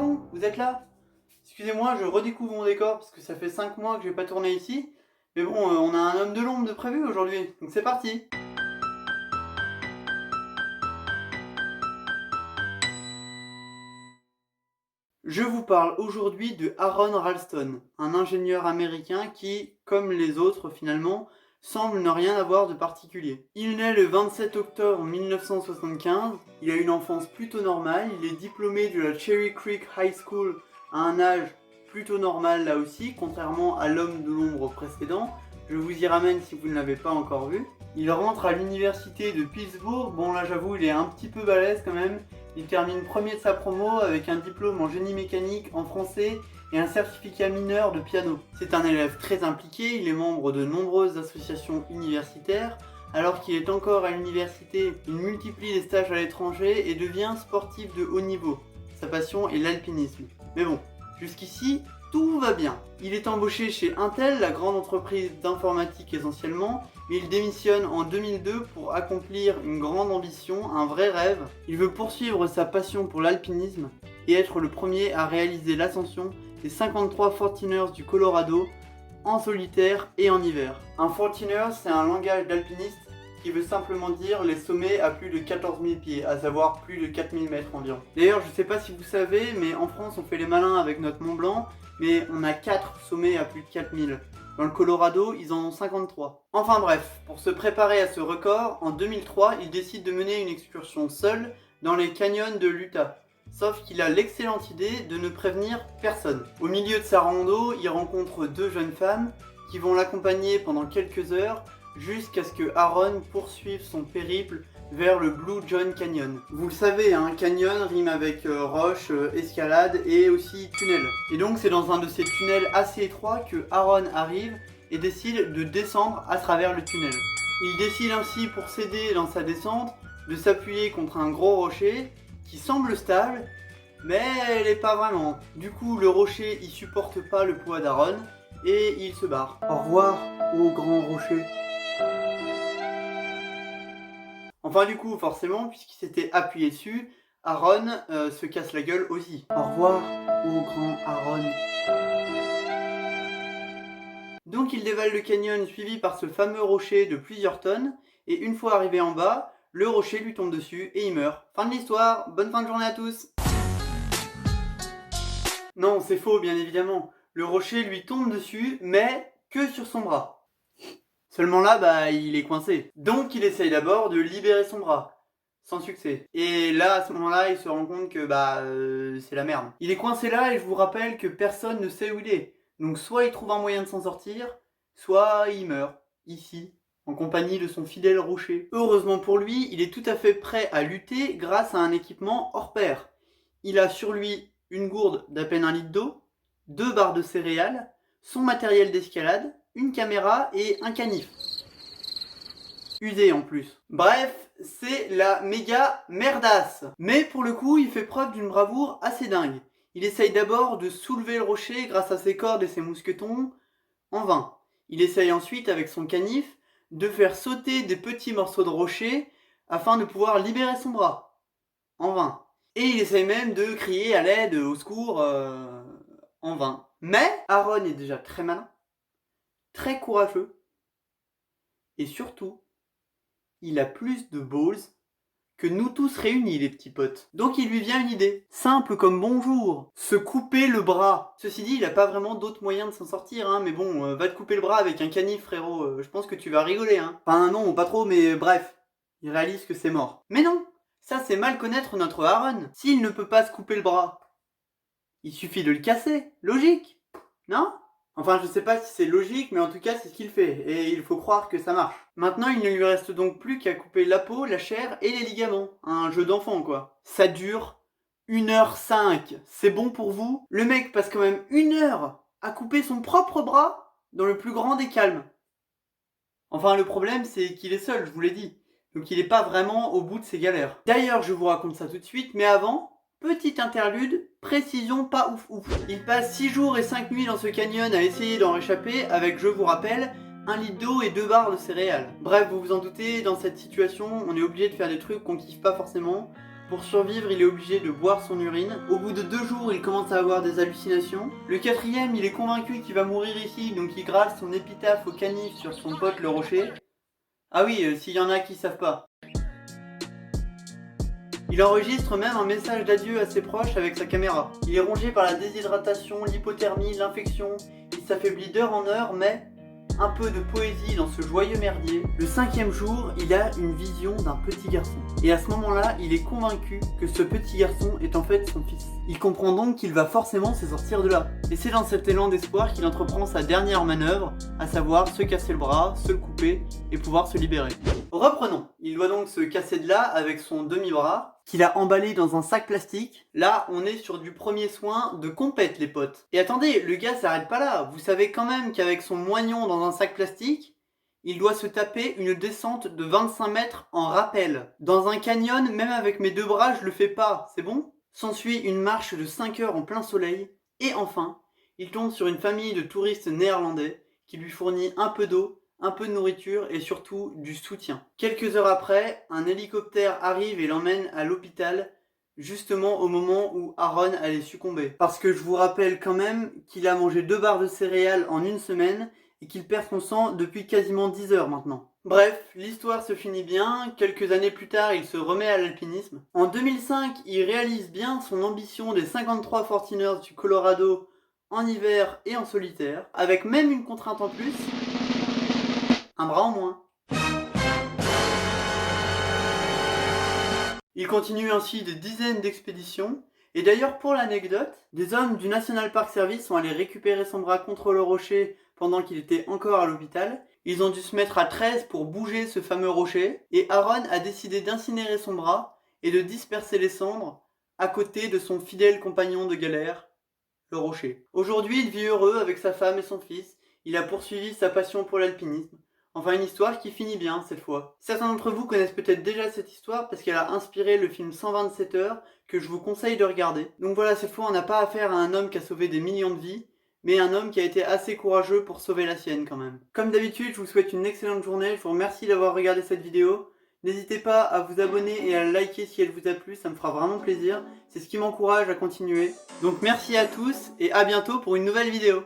bon, vous êtes là? Excusez-moi, je redécouvre mon décor parce que ça fait 5 mois que j'ai pas tourné ici. Mais bon, on a un homme de l'ombre de prévu aujourd'hui, donc c'est parti. Je vous parle aujourd'hui de Aaron Ralston, un ingénieur américain qui, comme les autres finalement, semble ne rien avoir de particulier. Il naît le 27 octobre 1975, il a une enfance plutôt normale, il est diplômé de la Cherry Creek High School à un âge plutôt normal là aussi, contrairement à l'homme de l'ombre précédent. Je vous y ramène si vous ne l'avez pas encore vu. Il rentre à l'université de Pittsburgh, bon là j'avoue il est un petit peu balèze quand même. Il termine premier de sa promo avec un diplôme en génie mécanique, en français et un certificat mineur de piano. C'est un élève très impliqué, il est membre de nombreuses associations universitaires. Alors qu'il est encore à l'université, il multiplie les stages à l'étranger et devient sportif de haut niveau. Sa passion est l'alpinisme. Mais bon, jusqu'ici, tout va bien. Il est embauché chez Intel, la grande entreprise d'informatique essentiellement, mais il démissionne en 2002 pour accomplir une grande ambition, un vrai rêve. Il veut poursuivre sa passion pour l'alpinisme et être le premier à réaliser l'ascension des 53 Fortiners du Colorado en solitaire et en hiver. Un Fortiner, c'est un langage d'alpiniste qui veut simplement dire les sommets à plus de 14 000 pieds, à savoir plus de 4 000 mètres environ. D'ailleurs, je sais pas si vous savez, mais en France on fait les malins avec notre Mont Blanc, mais on a 4 sommets à plus de 4 000. Dans le Colorado, ils en ont 53. Enfin bref, pour se préparer à ce record, en 2003, il décide de mener une excursion seul dans les canyons de l'Utah. Sauf qu'il a l'excellente idée de ne prévenir personne. Au milieu de sa rando, il rencontre 2 jeunes femmes qui vont l'accompagner pendant quelques heures jusqu'à ce que Aaron poursuive son périple vers le Blue John Canyon. Vous le savez, un canyon rime avec roche, escalade et aussi tunnel. Et donc c'est dans un de ces tunnels assez étroits que Aaron arrive et décide de descendre à travers le tunnel. Il décide ainsi, pour s'aider dans sa descente, de s'appuyer contre un gros rocher qui semble stable, mais elle n'est pas vraiment. Du coup, le rocher il supporte pas le poids d'Aaron et il se barre. Au revoir, ô grand rocher. Enfin du coup, forcément, puisqu'il s'était appuyé dessus, Aaron se casse la gueule aussi. Au revoir, ô grand Aaron. Donc il dévale le canyon suivi par ce fameux rocher de plusieurs tonnes, et une fois arrivé en bas, le rocher lui tombe dessus et il meurt. Fin de l'histoire, bonne fin de journée à tous. Non, c'est faux bien évidemment. Le rocher lui tombe dessus, mais que sur son bras. Seulement là, bah, il est coincé. Donc il essaye d'abord de libérer son bras. Sans succès. Et là, à ce moment-là, il se rend compte que c'est la merde. Il est coincé là et je vous rappelle que personne ne sait où il est. Donc soit il trouve un moyen de s'en sortir, soit il meurt, ici, en compagnie de son fidèle rocher. Heureusement pour lui, il est tout à fait prêt à lutter grâce à un équipement hors pair. Il a sur lui une gourde d'à peine 1 litre d'eau, 2 barres de céréales, son matériel d'escalade, une caméra et un canif. Usé en plus. Bref, c'est la méga merdasse. Mais pour le coup, il fait preuve d'une bravoure assez dingue. Il essaye d'abord de soulever le rocher grâce à ses cordes et ses mousquetons, en vain. Il essaye ensuite, avec son canif, de faire sauter des petits morceaux de rocher afin de pouvoir libérer son bras, en vain. Et il essaye même de crier à l'aide, au secours, en vain. Mais Aaron est déjà très malin, très courageux, et surtout, il a plus de balls que nous tous réunis, les petits potes. Donc il lui vient une idée, simple comme bonjour, se couper le bras. Ceci dit, il a pas vraiment d'autres moyens de s'en sortir, hein, mais bon, va te couper le bras avec un canif, frérot, je pense que tu vas rigoler, hein. Enfin non, pas trop, mais bref, il réalise que c'est mort. Mais non, ça c'est mal connaître notre Aaron. S'il ne peut pas se couper le bras, il suffit de le casser, logique, non ? Enfin, je sais pas si c'est logique, mais en tout cas, c'est ce qu'il fait, et il faut croire que ça marche. Maintenant, il ne lui reste donc plus qu'à couper la peau, la chair et les ligaments. Un jeu d'enfant, quoi. Ça dure 1h05. C'est bon pour vous? Le mec passe quand même 1 heure à couper son propre bras dans le plus grand des calmes. Enfin, le problème, c'est qu'il est seul, je vous l'ai dit. Donc il est pas vraiment au bout de ses galères. D'ailleurs, je vous raconte ça tout de suite, mais avant... Petite interlude, précision pas ouf ouf. Il passe 6 jours et 5 nuits dans ce canyon à essayer d'en réchapper avec, je vous rappelle, 1 litre d'eau et 2 barres de céréales. Bref, vous vous en doutez, dans cette situation, on est obligé de faire des trucs qu'on kiffe pas forcément. Pour survivre, il est obligé de boire son urine. Au bout de 2 jours, il commence à avoir des hallucinations. Le 4e, il est convaincu qu'il va mourir ici, donc il gratte son épitaphe au canif sur son pote le rocher. Ah oui, s'il y en a qui savent pas. Il enregistre même un message d'adieu à ses proches avec sa caméra. Il est rongé par la déshydratation, l'hypothermie, l'infection. Il s'affaiblit d'heure en heure, mais un peu de poésie dans ce joyeux merdier. Le 5e jour, il a une vision d'un petit garçon. Et à ce moment-là, il est convaincu que ce petit garçon est en fait son fils. Il comprend donc qu'il va forcément se sortir de là. Et c'est dans cet élan d'espoir qu'il entreprend sa dernière manœuvre, à savoir se casser le bras, se le couper et pouvoir se libérer. Reprenons. Il doit donc se casser de là avec son demi-bras, qu'il a emballé dans un sac plastique. Là, on est sur du premier soin de compète, les potes. Et attendez, le gars s'arrête pas là. Vous savez quand même qu'avec son moignon dans un sac plastique, il doit se taper une descente de 25 mètres en rappel. Dans un canyon, même avec mes 2 bras, je le fais pas, c'est bon? S'ensuit une marche de 5 heures en plein soleil. Et enfin, il tombe sur une famille de touristes néerlandais qui lui fournit un peu d'eau, un peu de nourriture et surtout du soutien. Quelques heures après, un hélicoptère arrive et l'emmène à l'hôpital, justement au moment où Aaron allait succomber. Parce que je vous rappelle quand même qu'il a mangé 2 barres de céréales en une semaine et qu'il perd son sang depuis quasiment 10 heures maintenant. Bref, l'histoire se finit bien, quelques années plus tard il se remet à l'alpinisme. En 2005, il réalise bien son ambition des 53 Fortiners du Colorado en hiver et en solitaire, avec même une contrainte en plus, un bras en moins. Il continue ainsi des dizaines d'expéditions, et d'ailleurs pour l'anecdote, des hommes du National Park Service sont allés récupérer son bras contre le rocher pendant qu'il était encore à l'hôpital. Ils ont dû se mettre à 13 pour bouger ce fameux rocher, et Aaron a décidé d'incinérer son bras et de disperser les cendres à côté de son fidèle compagnon de galère, le rocher. Aujourd'hui, il vit heureux avec sa femme et son fils. Il a poursuivi sa passion pour l'alpinisme. Enfin, une histoire qui finit bien cette fois. Certains d'entre vous connaissent peut-être déjà cette histoire parce qu'elle a inspiré le film 127 heures que je vous conseille de regarder. Donc voilà, cette fois on n'a pas affaire à un homme qui a sauvé des millions de vies, mais un homme qui a été assez courageux pour sauver la sienne quand même. Comme d'habitude, je vous souhaite une excellente journée, je vous remercie d'avoir regardé cette vidéo. N'hésitez pas à vous abonner et à liker si elle vous a plu, ça me fera vraiment plaisir. C'est ce qui m'encourage à continuer. Donc merci à tous et à bientôt pour une nouvelle vidéo.